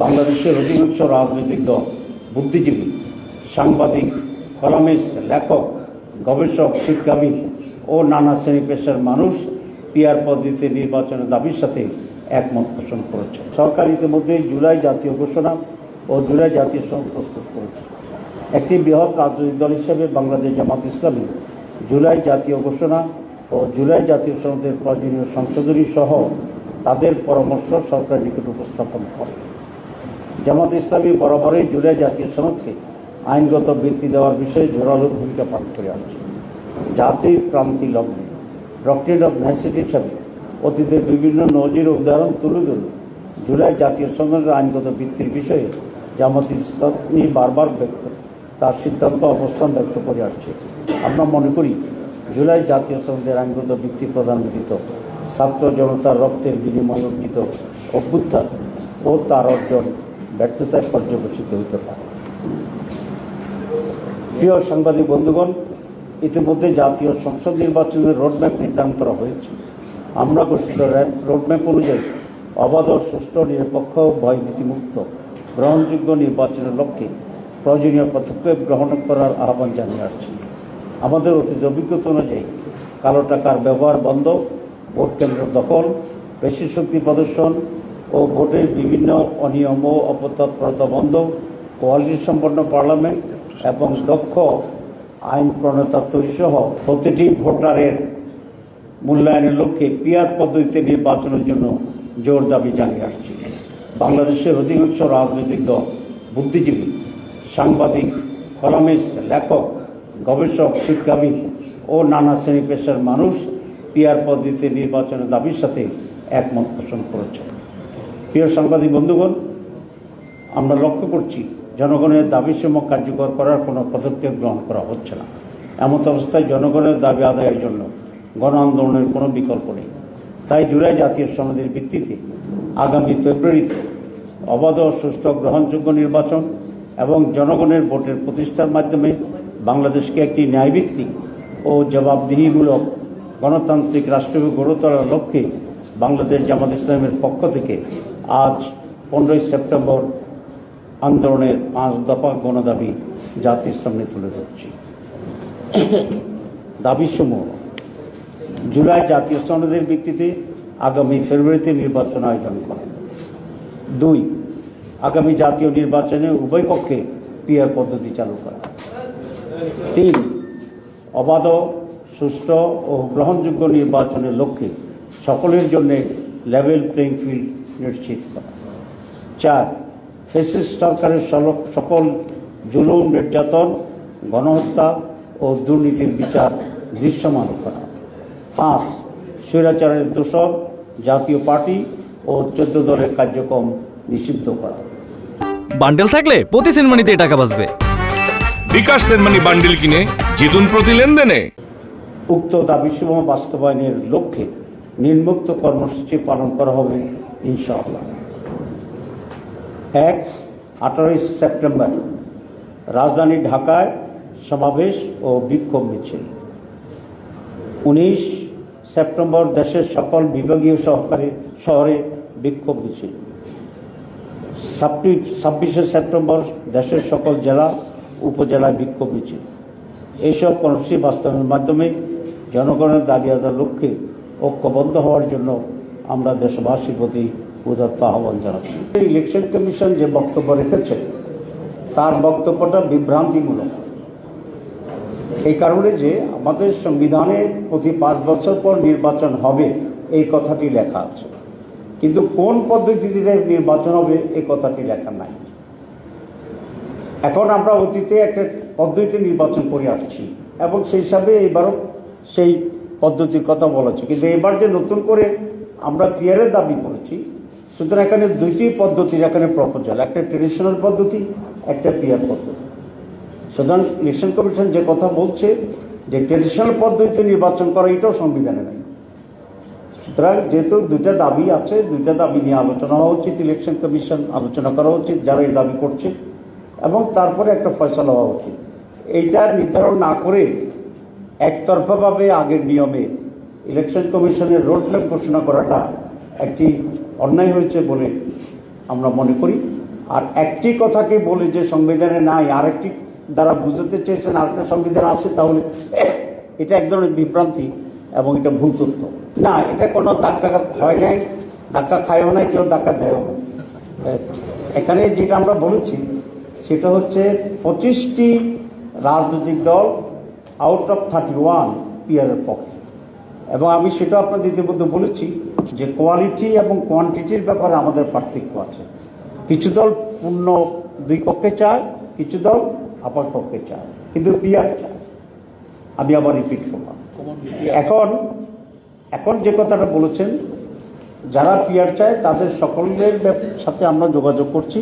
বাংলাদেশের অধিকাংশ রাজনৈতিক দল, বুদ্ধিজীবী, সাংবাদিক, কলামিস্ট, লেখক, গবেষক, শিক্ষাবিদ ও নানা শ্রেণী পেশার মানুষ পিআর পদ্ধতিতে নির্বাচনের দাবির সাথে একমত পোষণ করেছে। সরকার ইতিমধ্যে জুলাই জাতীয় ঘোষণা ও জুলাই জাতীয় সনদ প্রস্তুত করেছে। একটি বৃহৎ রাজনৈতিক দল হিসেবে বাংলাদেশ জামাত ইসলামী জুলাই জাতীয় ঘোষণা ও জুলাই জাতীয় সনদের প্রয়োজনীয় সংশোধনী সহ তাদের পরামর্শ সরকারের নিকট উপস্থাপন করে। জামাত ইসলামী বরাবরই জুলাই জাতীয় সনদকে আইনগত ভিত্তি দেওয়ার বিষয়ে জোরালো ভূমিকা পালন করে আসছে। জাতির ক্রান্তি লগ্নে ডক্ট্রিন অব নেসেসিটি হিসাবে অতীতের বিভিন্ন নজির ও উদাহরণ তুলে ধরে জুলাই জাতীয় সনদের আইনগত ভিত্তির বিষয়ে জামাত ইসলামী বারবার তার সিদ্ধান্ত অবস্থান ব্যক্ত করে আসছে। আমরা মনে করি জুলাই জাতীয় সনদের আইনগত ভিত্তি প্রদান ব্যতীত ছাত্র জনতার রক্তের বিনিময়ে অর্জিত অভ্যুত্থান ও তার অর্জন ব্যর্থতায় পর্যবেসিত হতে পারে। প্রিয় সাংবাদিক বন্ধুগণ, ইতিমধ্যে জাতীয় সংসদ নির্বাচনের রোডম্যাপ নির্ধারণ করা হয়েছে। আমরা ঘোষিত রোডম্যাপ অনুযায়ী অবাধ, সুষ্ঠু, নিরপেক্ষ, ভয়ভীতিমুক্ত, গ্রহণযোগ্য নির্বাচনের লক্ষ্যে প্রয়োজনীয় পদক্ষেপ গ্রহণ করার আহ্বান জানিয়ে আসছি। আমাদের অতীত অভিজ্ঞতা অনুযায়ী কালো টাকার ব্যবহার বন্ধ, ভোট কেন্দ্র দখল, পেশি শক্তি প্রদর্শন ও ভোটের বিভিন্ন অনিয়ম ও অপতৎপরতা বন্ধ, কোয়ালিটি সম্পন্ন পার্লামেন্ট এবং দক্ষ আইন প্রণেতা তৈরি সহ প্রতিটি ভোটারের মূল্যায়নের লক্ষ্যে পিআর পদ্ধতিতে নির্বাচনের জন্য জোর দাবি জানিয়ে আসছি। বাংলাদেশের অধিকাংশ রাজনৈতিক দল, বুদ্ধিজীবী, সাংবাদিক, কলামিস্ট, লেখক, গবেষক, শিক্ষাবিদ ও নানা শ্রেণী পেশার মানুষ পিআর পদ্ধতিতে নির্বাচনের দাবির সাথে একমত পোষণ করেছে। প্রিয় সাংবাদিক বন্ধুগণ, আমরা লক্ষ্য করছি জনগণের দাবিসমূহ কার্যকর করার কোনো পদক্ষেপ গ্রহণ করা হচ্ছে না। এমত অবস্থায় জনগণের দাবি আদায়ের জন্য গণ আন্দোলনের কোনো বিকল্প নেই। তাই জুলাই জাতীয় সনদের ভিত্তিতে আগামী ফেব্রুয়ারিতে অবাধ, সুষ্ঠু, গ্রহণযোগ্য নির্বাচন এবং জনগণের ভোটের প্রতিষ্ঠার মাধ্যমে বাংলাদেশকে একটি ন্যায়ভিত্তিক ও জবাবদিহিমূলক গণতান্ত্রিক রাষ্ট্র গড়ে তোলার লক্ষ্যে বাংলাদেশ জামাত ইসলামের পক্ষ থেকে আজ 15 সেপ্টেম্বর আন্দোলনের 5 দফা গণদাবি জাতির সামনে তুলে ধরছি। দাবিসমূহ: জুলাই জাতীয় সনদের ভিত্তিতে আগামী ফেব্রুয়ারিতে নির্বাচন আয়োজন করা। 2, আগামী জাতীয় নির্বাচনে উভয় পক্ষে পিআর পদ্ধতি চালু করা। 3, অবাধ, সুষ্ঠু ও গ্রহণযোগ্য নির্বাচনের লক্ষ্যে সকলের জন্য লেভেল প্লেইং ফিল্ড নিশ্চিত করা। 4, ফ্যাসিস্ট সরকারের সকল জুলুম, নির্যাতন, গণহত্যা ও দুর্নীতির বিচার দৃশ্যমান করা। 5, স্বৈরাচারের দোষর জাতীয় পার্টি ও 14 দলের কার্যক্রম নিষিদ্ধ করা। বান্ডেল থাকলে প্রতি সেনমানিতে টাকা বাঁচবে। বিকাশ সেনমানি বান্ডেল কিনে জিতুন প্রতি লেনদেনে। উক্ত দাবিসমূহ বাস্তবায়নের লক্ষ্যে নিম্নোক্ত কর্মসূচি পালন করা হবে ইনশাআল্লাহ। 1, 18 সেপ্টেম্বর রাজধানী ঢাকায় সমাবেশ ও বিক্ষোভ মিছিল। 19 সেপ্টেম্বর দেশের সকল বিভাগীয় শহরে বিক্ষোভ মিছিল। 26 সেপ্টেম্বর দেশের সকল জেলা উপজেলায় বিক্ষোভ মিছিল। এইসব কর্মসূচি বাস্তবায়নের মাধ্যমে জনগণের দাবি আদায়ের লক্ষ্যে ঐক্যবদ্ধ হওয়ার জন্য আমরা দেশবাসীর প্রতি উদাত্ত আহ্বান জানাচ্ছি। ইলেকশন কমিশন যে বক্তব্য রেখেছে তার বক্তব্যটা বিভ্রান্তিমূলক, এই কারণে যে আমাদের সংবিধানে প্রতি 5 বছর পর নির্বাচন হবে এই কথাটি লেখা আছে, কিন্তু কোন পদ্ধতিতে নির্বাচন হবে এই কথাটি লেখা নাই। এখন আমরা অতীতে একটা পদ্ধতিতে নির্বাচন করে আসছি এবং সেই হিসাবে এবারও সেই পদ্ধতির কথা বলেছি, কিন্তু এবার যে নতুন করে আমরা পিআরের দাবি করেছি, সুতরাং এখানে 2টি পদ্ধতির এখানে প্রপোজাল, একটা ট্রেডিশনাল পদ্ধতি, একটা পিআর পদ্ধতি। সুতরাং ইলেকশন কমিশন যে কথা বলছে যে ট্রেডিশনাল পদ্ধতিতে নির্বাচন করা, এটাও সংবিধানে নেই। সুতরাং যেহেতু 2টা দাবি আছে, 2টা দাবি নিয়ে আলোচনা হওয়া উচিত, ইলেকশন কমিশন আলোচনা করা উচিত যারা এই দাবি করছে, এবং তারপরে একটা ফয়সালা হওয়া উচিত। এইটা নির্ধারণ না করে একতরফাভাবে আগের নিয়মে ইলেকশন কমিশনের রোডম্যাপ ঘোষণা করাটা একটি অন্যায় হয়েছে বলে আমরা মনে করি। আর একটি কথাকে বলে যে সংবিধানে নাই, আরেকটি দ্বারা বুঝাতে চেয়েছেন আরেকটা সংবিধান আছে, তাহলে এটা এক ধরনের বিভ্রান্তি এবং এটা ভুল তথ্য। না, এটা কোনো ধাক্কা হয় নাই, ধাক্কা খায়ও নাই, কেউ ধাক্কা দেয়ও না। এখানে যেটা আমরা বলেছি সেটা হচ্ছে 25টি রাজনৈতিক দল আউট অফ 31 পিয়ারের পক্ষে, এবং আমি সেটা আপনাদের ইতিমধ্যে বলেছি যে কোয়ালিটি এবং কোয়ান্টিটির ব্যাপারে আমাদের পার্থক্য আছে। কিছু দল পূর্ণ 2 পক্ষে চায়, কিছু দল আপার পক্ষে চায়, কিন্তু পিয়ার চায়। আমি আবার রিপিট করলাম, এখন যে কথাটা বলেছেন, যারা পিয়ার চায় তাদের সকলের সাথে আমরা যোগাযোগ করছি,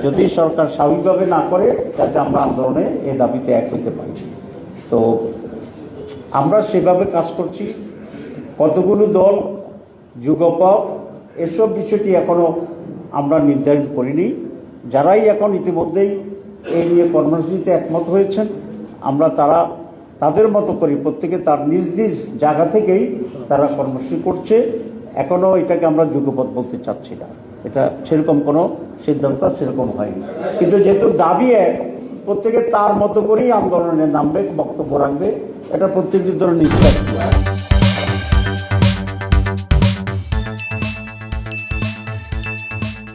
যদি সরকার স্বাভাবিকভাবে না করে যাতে আমরা আন্দোলনে এই দাবিতে এক হতে পারি। তো আমরা সেভাবে কাজ করছি। কতগুলো দল, যুগপৎ, এসব বিষয়টি এখনো আমরা নির্ধারণ করিনি। যারাই এখন ইতিমধ্যেই এই নিয়ে কর্মসূচিতে একমত হয়েছেন, আমরা তাদের মতো করি, প্রত্যেকে তার নিজ নিজ জায়গা থেকেই তারা কর্মসূচি করছে। এখনো এটাকে আমরা যুগপৎ বলতে চাচ্ছি না, এটা সেরকম কোনো সিদ্ধান্ত সেরকম হয়নি। কিন্তু যেহেতু দাবি এক, প্রত্যেকে তার মতো করেই আন্দোলনে নামবে, বক্তব্য রাখবে, এটা প্রত্যেকটি ধরনের নিশ্চয়।